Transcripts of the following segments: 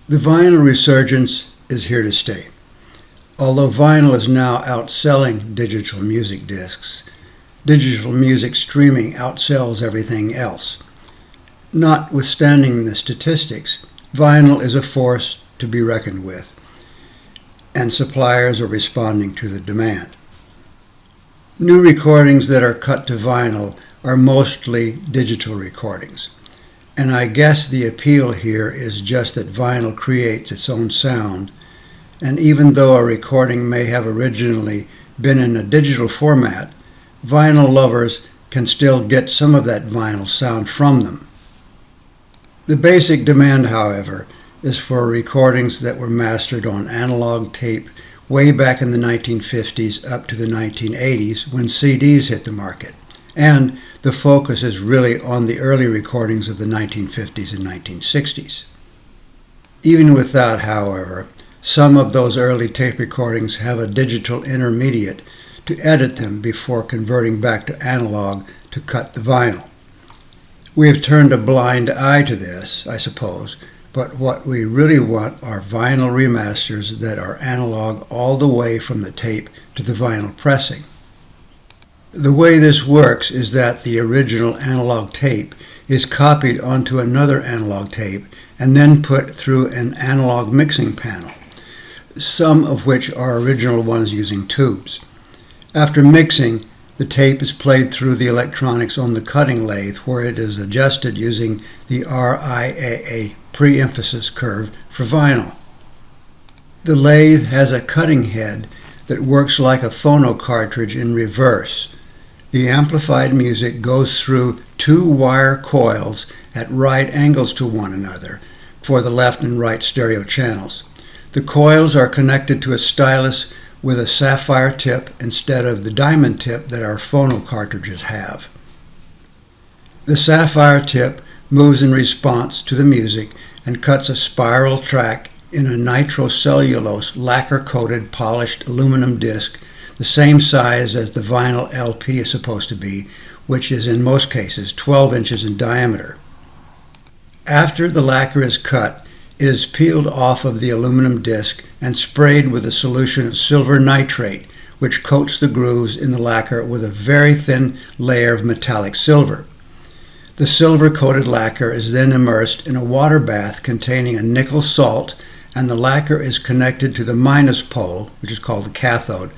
The vinyl resurgence is here to stay. Although vinyl is now outselling digital music discs, digital music streaming outsells everything else. Notwithstanding the statistics, vinyl is a force to be reckoned with, and suppliers are responding to the demand. New recordings that are cut to vinyl are mostly digital recordings. And I guess the appeal here is just that vinyl creates its own sound, and even though a recording may have originally been in a digital format, vinyl lovers can still get some of that vinyl sound from them. The basic demand, however, is for recordings that were mastered on analog tape way back in the 1950s up to the 1980s when CDs hit the market. And the focus is really on the early recordings of the 1950s and 1960s. Even with that, however, some of those early tape recordings have a digital intermediate to edit them before converting back to analog to cut the vinyl. We have turned a blind eye to this, I suppose, but what we really want are vinyl remasters that are analog all the way from the tape to the vinyl pressing. The way this works is that the original analog tape is copied onto another analog tape and then put through an analog mixing panel, some of which are original ones using tubes. After mixing, the tape is played through the electronics on the cutting lathe where it is adjusted using the RIAA pre-emphasis curve for vinyl. The lathe has a cutting head that works like a phono cartridge in reverse. The amplified music goes through two wire coils at right angles to one another for the left and right stereo channels. The coils are connected to a stylus with a sapphire tip instead of the diamond tip that our phono cartridges have. The sapphire tip moves in response to the music and cuts a spiral track in a nitrocellulose lacquer-coated polished aluminum disc the same size as the vinyl LP is supposed to be, which is in most cases 12 inches in diameter. After the lacquer is cut, it is peeled off of the aluminum disc and sprayed with a solution of silver nitrate, which coats the grooves in the lacquer with a very thin layer of metallic silver. The silver-coated lacquer is then immersed in a water bath containing a nickel salt, and the lacquer is connected to the minus pole, which is called the cathode,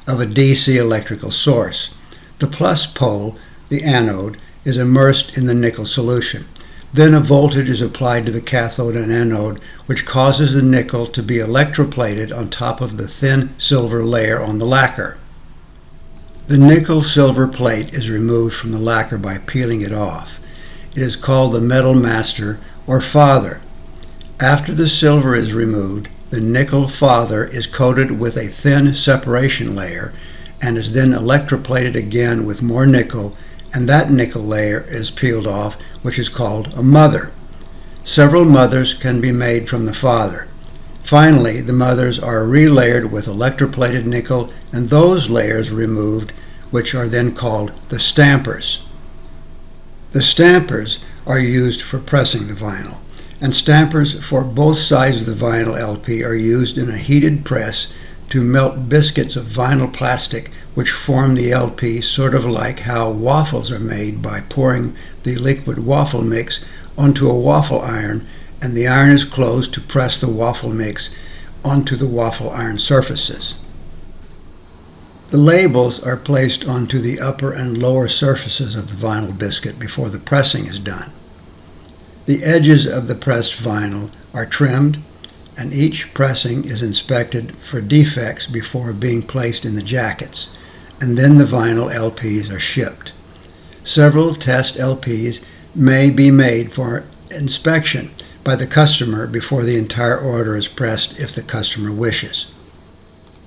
of a DC electrical source. The plus pole, the anode, is immersed in the nickel solution. Then a voltage is applied to the cathode and anode, which causes the nickel to be electroplated on top of the thin silver layer on the lacquer. The nickel-silver plate is removed from the lacquer by peeling it off. It is called the metal master or father. After the silver is removed, the nickel father is coated with a thin separation layer and is then electroplated again with more nickel, and that nickel layer is peeled off, which is called a mother. Several mothers can be made from the father. Finally, the mothers are relayered with electroplated nickel and those layers removed, which are then called the stampers. The stampers are used for pressing the vinyl, and stampers for both sides of the vinyl LP are used in a heated press to melt biscuits of vinyl plastic which form the LP, sort of like how waffles are made by pouring the liquid waffle mix onto a waffle iron, and the iron is closed to press the waffle mix onto the waffle iron surfaces. The labels are placed onto the upper and lower surfaces of the vinyl biscuit before the pressing is done. The edges of the pressed vinyl are trimmed, and each pressing is inspected for defects before being placed in the jackets, and then the vinyl LPs are shipped. Several test LPs may be made for inspection by the customer before the entire order is pressed if the customer wishes.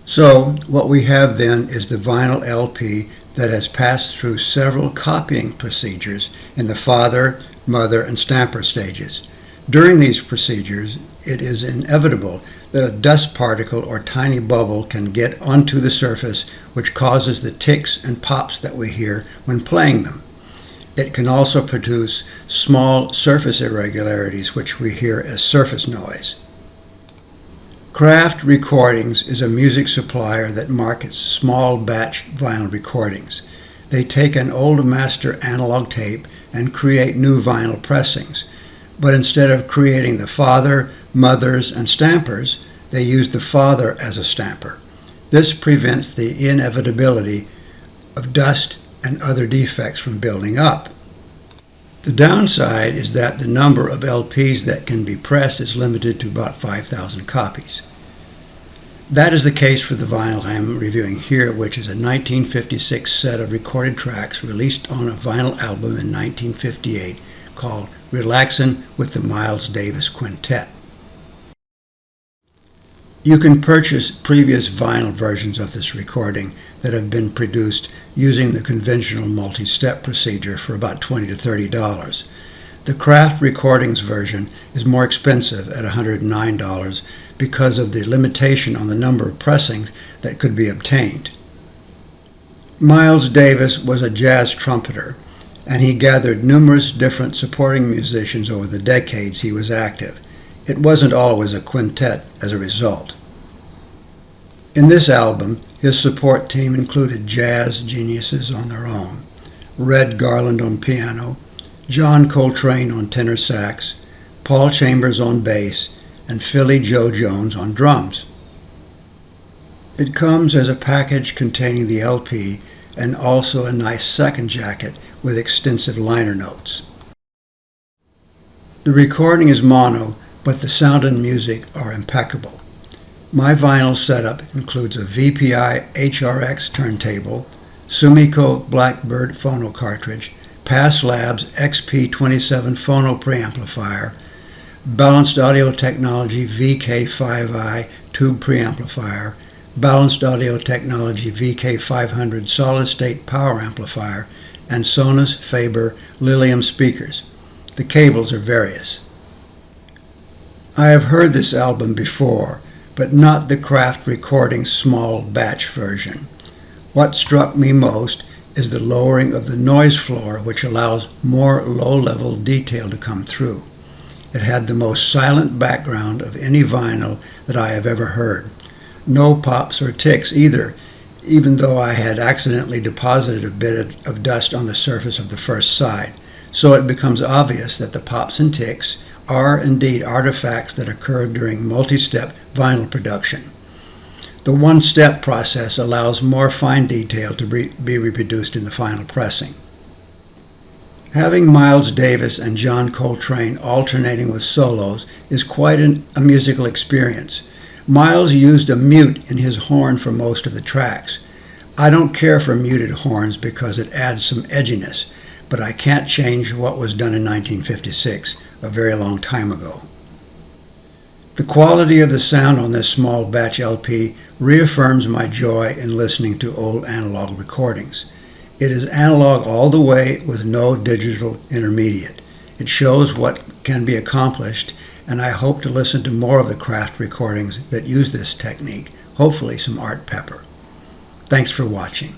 So what we have then is the vinyl LP that has passed through several copying procedures in the father, mother, and stamper stages. During these procedures, it is inevitable that a dust particle or tiny bubble can get onto the surface, which causes the ticks and pops that we hear when playing them. It can also produce small surface irregularities, which we hear as surface noise. Craft Recordings is a music supplier that markets small batch vinyl recordings. They take an old master analog tape and create new vinyl pressings. But instead of creating the father, mothers, and stampers, they use the father as a stamper. This prevents the inevitability of dust and other defects from building up. The downside is that the number of LPs that can be pressed is limited to about 5,000 copies. That is the case for the vinyl I'm reviewing here, which is a 1956 set of recorded tracks released on a vinyl album in 1958 called Relaxin with the Miles Davis Quintet. You can purchase previous vinyl versions of this recording that have been produced using the conventional multi-step procedure for about $20 to $30. The Craft Recordings version is more expensive at $109 because of the limitation on the number of pressings that could be obtained. Miles Davis was a jazz trumpeter, and he gathered numerous different supporting musicians over the decades he was active. It wasn't always a quintet as a result. In this album, his support team included jazz geniuses on their own: Red Garland on piano, John Coltrane on tenor sax, Paul Chambers on bass, and Philly Joe Jones on drums. It comes as a package containing the LP and also a nice second jacket with extensive liner notes. The recording is mono, but the sound and music are impeccable. My vinyl setup includes a VPI HRX turntable, Sumiko Blackbird phono cartridge, Pass Labs XP27 phono preamplifier, Balanced Audio Technology VK5i tube preamplifier, Balanced Audio Technology VK500 solid-state power amplifier, and Sonus Faber Lilium speakers. The cables are various. I have heard this album before, but not the Craft Recordings small batch version. What struck me most is the lowering of the noise floor, which allows more low-level detail to come through. It had the most silent background of any vinyl that I have ever heard. No pops or ticks either, even though I had accidentally deposited a bit of dust on the surface of the first side. So it becomes obvious that the pops and ticks are indeed artifacts that occur during multi-step vinyl production. The one-step process allows more fine detail to be reproduced in the final pressing. Having Miles Davis and John Coltrane alternating with solos is quite a musical experience. Miles used a mute in his horn for most of the tracks. I don't care for muted horns because it adds some edginess, but I can't change what was done in 1956, a very long time ago. The quality of the sound on this small batch LP reaffirms my joy in listening to old analog recordings. It is analog all the way with no digital intermediate. It shows what can be accomplished, and I hope to listen to more of the Craft recordings that use this technique, hopefully some Art Pepper. Thanks for watching.